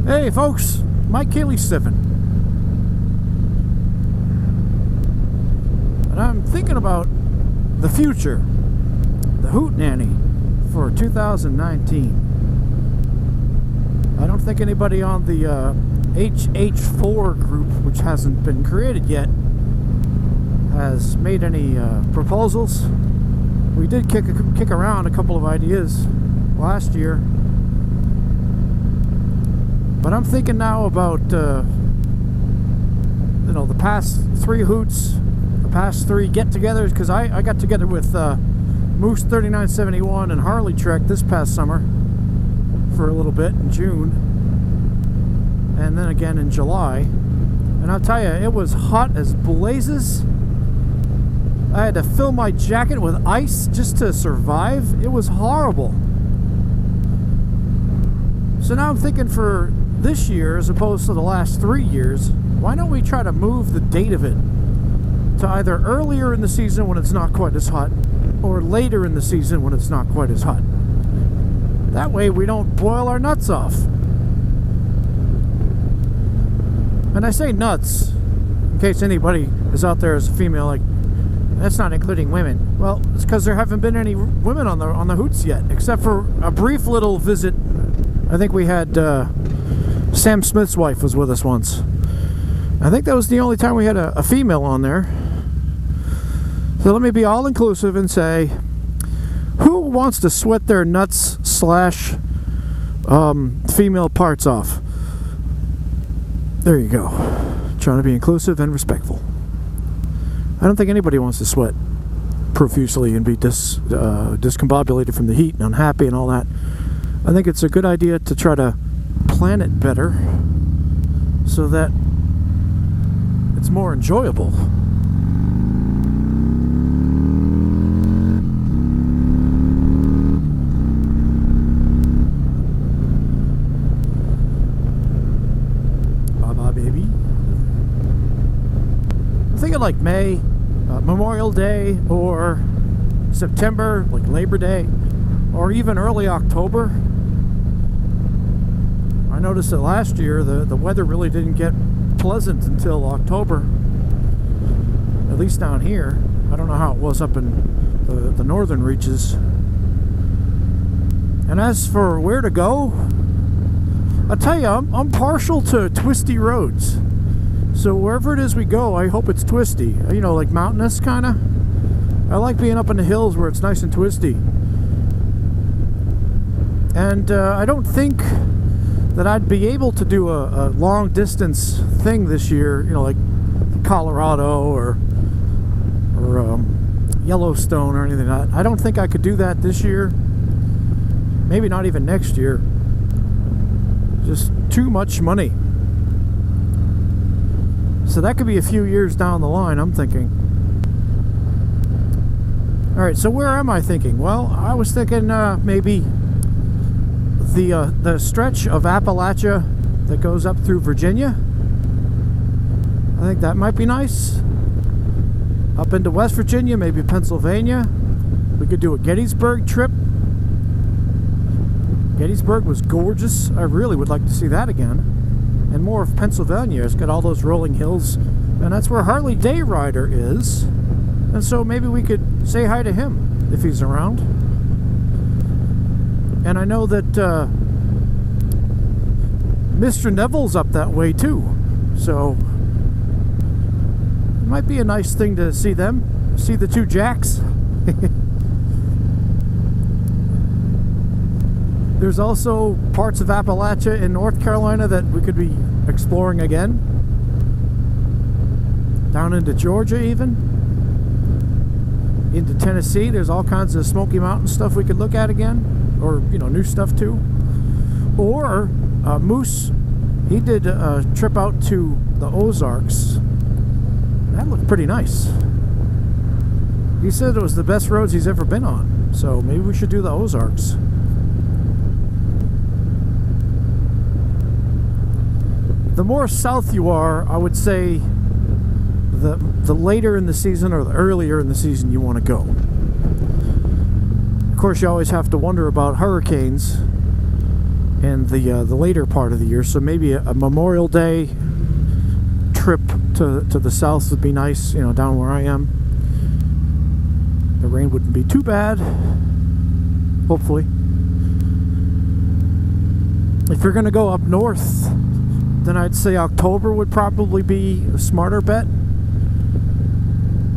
Hey folks, Mike Cayley Stiffen. And I'm thinking about the future, the Hootenanny for 2019. I don't think anybody on the HH4 group, which hasn't been created yet, has made any proposals. We did kick around a couple of ideas last year. But I'm thinking now about, you know, the past 3 hoots, the past 3 get-togethers, because I got together with Moose 3971 and Harley Trek this past summer for a little bit in June, and then again in July. And I'll tell you, it was hot as blazes. I had to fill my jacket with ice just to survive. It was horrible. So now I'm thinking for this year, as opposed to the last 3 years, why don't we try to move the date of it to either earlier in the season when it's not quite as hot, or later in the season when it's not quite as hot. That way we don't boil our nuts off. And I say nuts, in case anybody is out there as a female, like, that's not including women. Well, it's because there haven't been any women on the hoots yet, except for a brief little visit. I think we had Sam Smith's wife was with us once. I think that was the only time we had a female on there. So let me be all inclusive and say, who wants to sweat their nuts slash female parts off? There you go. Trying to be inclusive and respectful. I don't think anybody wants to sweat profusely and be discombobulated from the heat and unhappy and all that. I think it's a good idea to try to plan it better so that it's more enjoyable. Bye-bye, baby. I'm thinking like May, Memorial Day, or September, like Labor Day, or even early October. I noticed that last year the weather really didn't get pleasant until October, at least down here. I don't know how it was up in the northern reaches. And as for where to go, I'll tell you, I'm partial to twisty roads. So wherever it is we go, I hope it's twisty. You know, like mountainous kind of. I like being up in the hills where it's nice and twisty. And I don't think that I'd be able to do a long distance thing this year, you know, like Colorado or Yellowstone or anything like that. I don't think I could do that this year. Maybe not even next year. Just too much money. So that could be a few years down the line, I'm thinking. Alright, so where am I thinking? Well, I was thinking maybe the stretch of Appalachia that goes up through Virginia. I think that might be nice. Up into West Virginia, maybe Pennsylvania. We could do a Gettysburg trip. Gettysburg was gorgeous. I really would like to see that again. And more of Pennsylvania. It's got all those rolling hills, and that's where Harley Day Rider is. And so maybe we could say hi to him if he's around. And I know that Mr. Neville's up that way too, so it might be a nice thing to see them, see the 2 Jacks. There's also parts of Appalachia in North Carolina that we could be exploring again. Down into Georgia even. Into Tennessee, there's all kinds of Smoky Mountain stuff we could look at again. Or, you know, new stuff too. Or Moose, he did a trip out to the Ozarks. That looked pretty nice. He said it was the best roads he's ever been on. So maybe we should do the Ozarks. The more south you are, I would say the later in the season or the earlier in the season you want to go. Of course, you always have to wonder about hurricanes. and the later part of the year. So maybe a Memorial Day trip to the south would be nice, you know, down where I am. The rain wouldn't be too bad, hopefully. If you're gonna go up north, then I'd say October would probably be a smarter bet.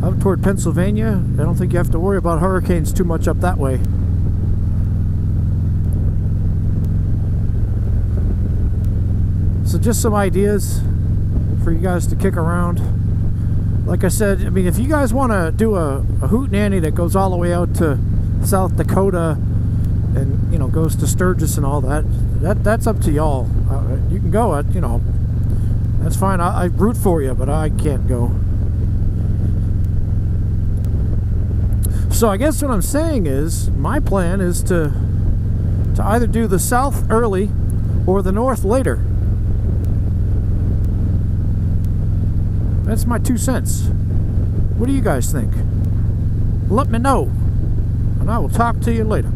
Up toward Pennsylvania, I don't think you have to worry about hurricanes too much up that way. So just some ideas for you guys to kick around. Like I said, I mean, if you guys want to do a hootenanny that goes all the way out to South Dakota and, you know, goes to Sturgis and all that, that's up to y'all. You can go, you know, that's fine. I root for you, but I can't go. So I guess what I'm saying is, my plan is to either do the south early or the north later. That's my 2 cents. What do you guys think? Let me know, and I will talk to you later.